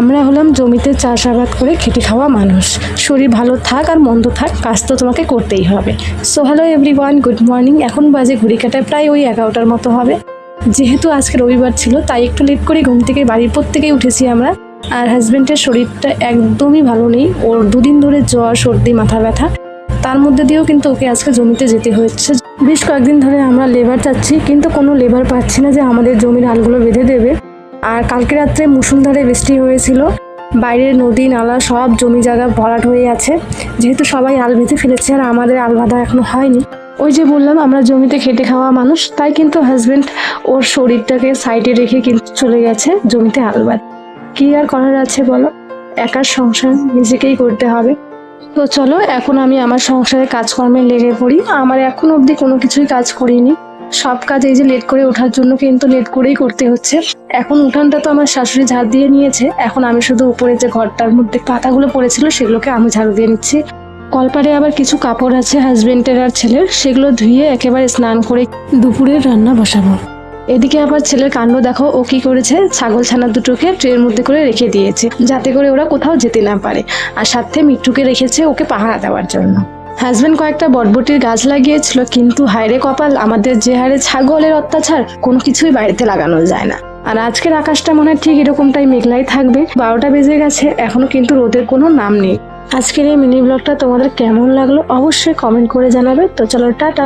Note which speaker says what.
Speaker 1: আমরা হলাম জমিতে চাষাবাদ করে খেটে খাওয়া মানুষ। শরীর ভালো থাক আর মন্দ থাক, কাজ তো তোমাকে করতেই হবে। So hello everyone, good morning. এখন বাজে ঘড়ি কাটায় প্রায় ওই 11টার মতো হবে। যেহেতু আজকে রবিবার ছিল তাই একটু লেট করে ঘুম থেকে বাড়ির প্রত্যেকেই উঠেছি আমরা। আর হাজব্যান্ডের শরীরটা একদমই ভালো নেই, ওর দুদিন ধরে জ্বর, সর্দি, মাথা ব্যথা। তার মধ্যে দিয়েও কিন্তু ওকে আজকে জমিতে যেতে হচ্ছে। বেশ কয়েকদিন ধরে আমরা লেবার চাচ্ছি, কিন্তু কোনো লেবার পাচ্ছি না যে আমাদের জমির আলগুলো বেঁধে দেবে। আর কালকে রাত্রে মুষলধারে বৃষ্টি হয়েছিল, বাইরের নদী নালা সব জমি জায়গা ভরাট হয়ে আছে। যেহেতু সবাই আল বেঁধে ফেলেছে আর আমাদের আল বাঁধা এখনো হয়নি। ওই যে বললাম আমরা জমিতে খেটে খাওয়া মানুষ, তাই কিন্তু হাজবেন্ড ওর শরীরটাকে সাইডে রেখে কিন্তু চলে গেছে জমিতে আল বাঁধ। কি আর করার আছে বলো, একার সংসার নিজেকেই করতে হবে। তো চলো এখন আমি আমার সংসারে কাজকর্মে লেগে পড়ি। আমার এখন অবধি কোনো কিছুই কাজ করিনি, সব কাজ এই যে লেট করে ওঠার জন্য কিন্তু লেট করেই করতে হচ্ছে। এখন উঠানটা তো আমার শাশুড়ি ঝাড় দিয়ে নিয়েছে, এখন আমি শুধু উপরে যে ঘরটার মধ্যে পাতাগুলো পড়েছিল সেগুলোকে আমি ঝাড়ু দিয়ে নিচ্ছি। কলপারে আবার কিছু কাপড় আছে হাজবেন্ডের আর ছেলের, সেগুলো ধুয়ে একেবারে স্নান করে দুপুরের রান্না বসাবো। এদিকে আবার ছেলের কাণ্ড দেখো, ও কি করেছে, ছাগল ছানা দুটোকে ট্রের মধ্যে করে রেখে দিয়েছে যাতে করে ওরা কোথাও যেতে না পারে, আর সাথে মিট্টুকে রেখেছে ওকে পাহারা দেওয়ার জন্য। হাজবেন্ড কয়েকটা বটবটির গাছ লাগিয়েছিল, কিন্তু হায়রে কপাল, আমাদের যে হারে ছাগলের অত্যাচার, কোনো কিছুই বাড়িতে লাগানো যায় না। আর আজকের আকাশটা মনে হয় ঠিক এরকমটাই মেঘলাই থাকবে। 12টা বেজে গেছে, এখনো কিন্তু রোদের কোনো নাম নেই। আজকের এই মিনি ব্লগটা তোমাদের কেমন লাগলো অবশ্যই কমেন্ট করে জানাবে। তো চলো টাটা।